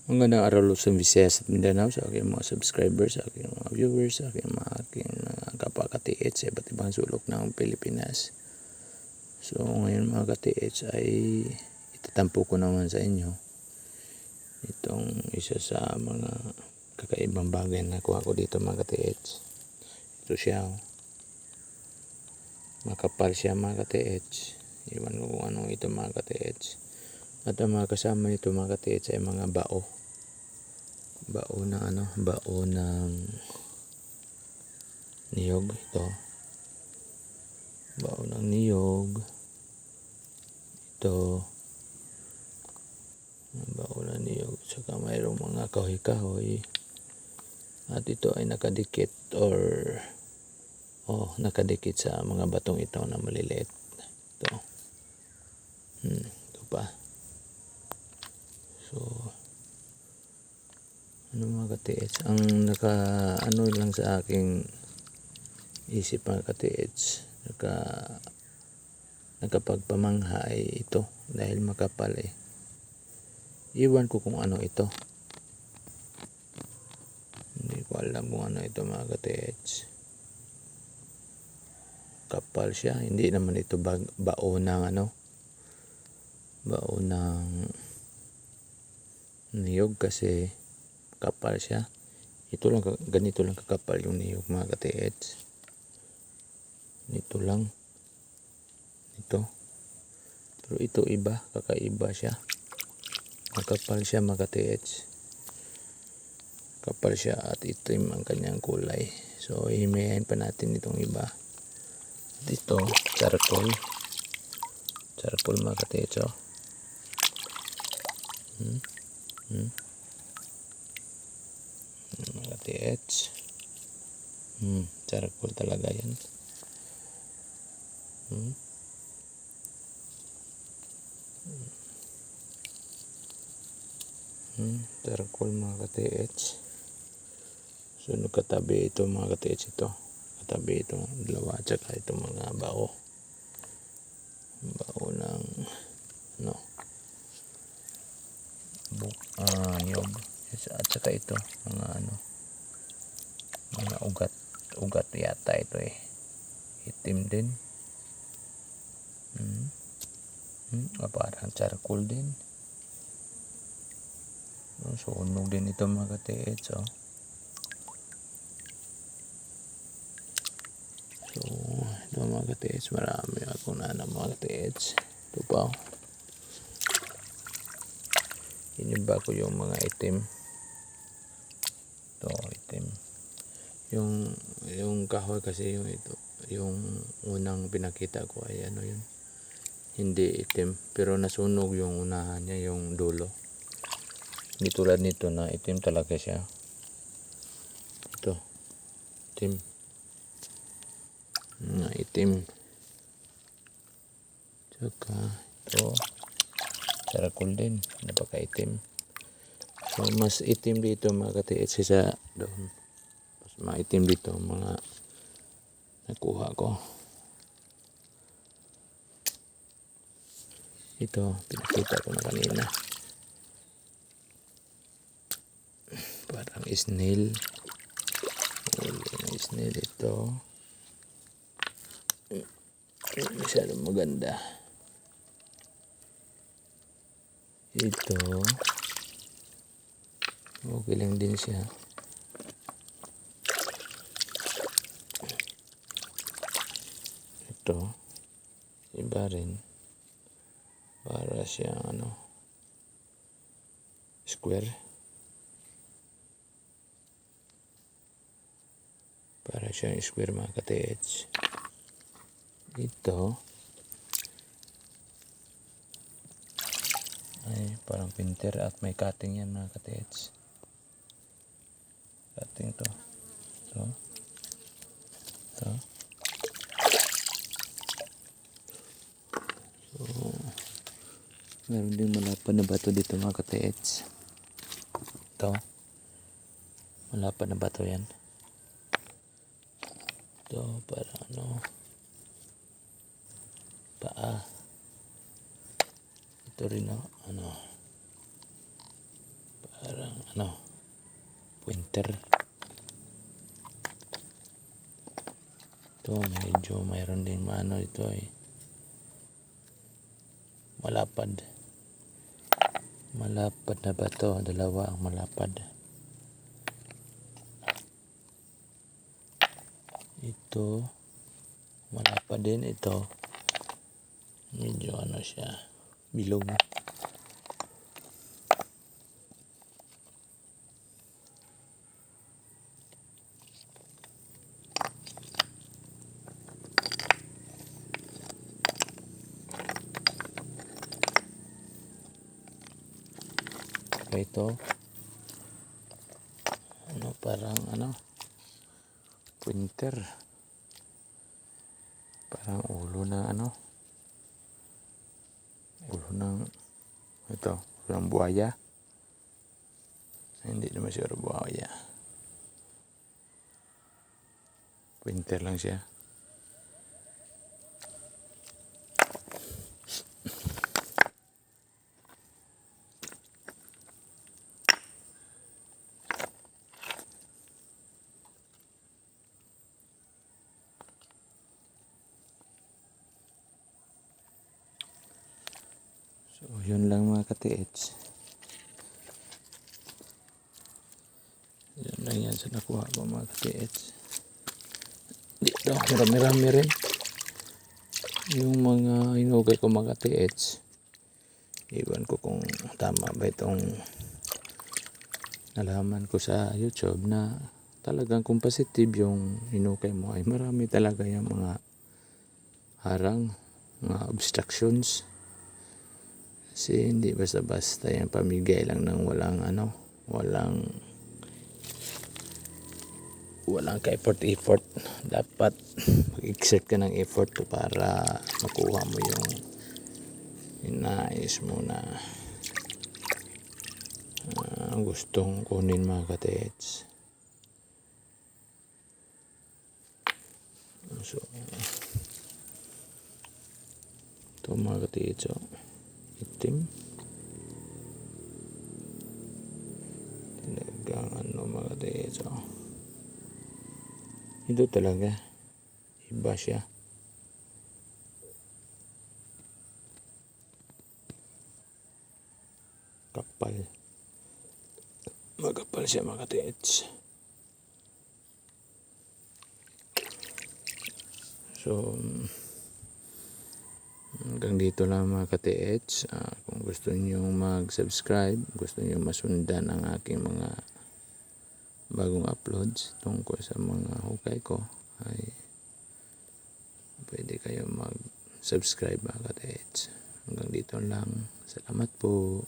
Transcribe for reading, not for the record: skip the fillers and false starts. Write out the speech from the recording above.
Magandang araw Luzon, Visayas at Mindanao sa aking mga subscribers, sa aking mga viewers, sa aking mga kapwa-ka-TH sa iba't ibang sulok ng Pilipinas. So ngayon mga ka-TH ay itatampo ko naman sa inyo itong isa sa mga kakaibang bagay na nakuha ko dito mga ka-TH. Ito siya, makapal siya mga ka-TH. Iwan ko kung ano ito mga ka-TH. At ang mga kasama nito mga ka-TH ay mga bao ng niyog. Ito bao ng niyog, ito bao ng niyog, saka mayroong mga kahoy-kahoy, at ito ay nakadikit nakadikit sa mga batong ito na maliliit. Ito pa. So mga ka-TH, ang lang sa aking isip mga ka-TH, nakapagpamangha ay ito dahil makapal Iwan ko kung ano ito. Hindi ko alam kung ano ito mga ka-TH. Kapal siya, hindi naman ito bao ng niyog kasi kapal siya. Ganito lang kakapal yung niyog mga ka-TH. Ito lang. Ito. Pero ito iba, kakaiba siya. Makapal siya mga ka-TH. Kapal siya at itim ang kanyang kulay. So himayin pa natin itong iba. Dito, charcoal. Charcoal mga ka-TH. Mga ka-TH. Charcoal talaga yan. Charcoal mga ka-TH. So nagkatabi ito mga ka-TH ito. Katabi ito dalawa at saka ito mga bao. Bao ng niyog. At saka ito mga ugat yata ito itim din. Parang charcoal din. Sunog din ito mga ka-TH. So ito mga ka-TH, marami akong mga ka-TH. Ito pa. Iniba ko yung mga itim. Ito itim. Yung kahoy kasi yung unang pinakita ko ay yun. Hindi itim, pero nasunog yung unahan niya, yung dulo. Hindi tulad nito na itim talaga siya. Ito, itim. Itim. Tsaka ito, charcoal din, napaka-itim. So mas itim dito mga ka-TH sa doon. Mas maitim dito mga nakuha ko. Ito, pinakita ko na kanina. Parang snail. Snail ito. Masyadong maganda. Ito. Okay lang din siya. Ito. Iba rin. Para siyang square. Para siyang square mga ka-TH. Ito ay parang pinter at may cutting yan mga ka-TH. Cutting to. Ito. So meron din malapad na bato dito mga ka-TH. Ito. Malapad na bato yan. Ito parang paa. Ito rin para pointer. Ito medyo mayroon din maano ito malapad na bato, dalawa ang malapad. Ito malapad din, ito medyo siya, bilog. Ito parang pointer, parang ulo ng ito, ulang buhaya. Hindi naman siguro buhaya, pointer lang siya. So yun lang mga ka-TH. Yan lang yan sa nakuha ko mga ka-TH. Dito marami-rami rin yung mga hinugay ko mga ka-TH. Iwan ko kung tama ba itong nalaman ko sa YouTube na talagang kung positive yung hinukay mo ay marami talaga yung mga harang, mga obstructions. Kasi hindi basta-basta yung pamigay lang ng walang ka-effort. Dapat mag-exert ka ng effort para makuha mo yung inais mo na gustong kunin mga ka-TH. So ito mga ka-TH, itim talagang mga ka-TH. Ito talaga iba siya. Magkapal siya mga ka-TH. So hanggang dito lang mga ka-TH. Kung gusto niyo mag-subscribe, gusto niyo masundan ang aking mga bagong uploads tungkol sa mga hukay ko, ay pwede kayo mag-subscribe mga ka-TH. Hanggang dito lang. Salamat po.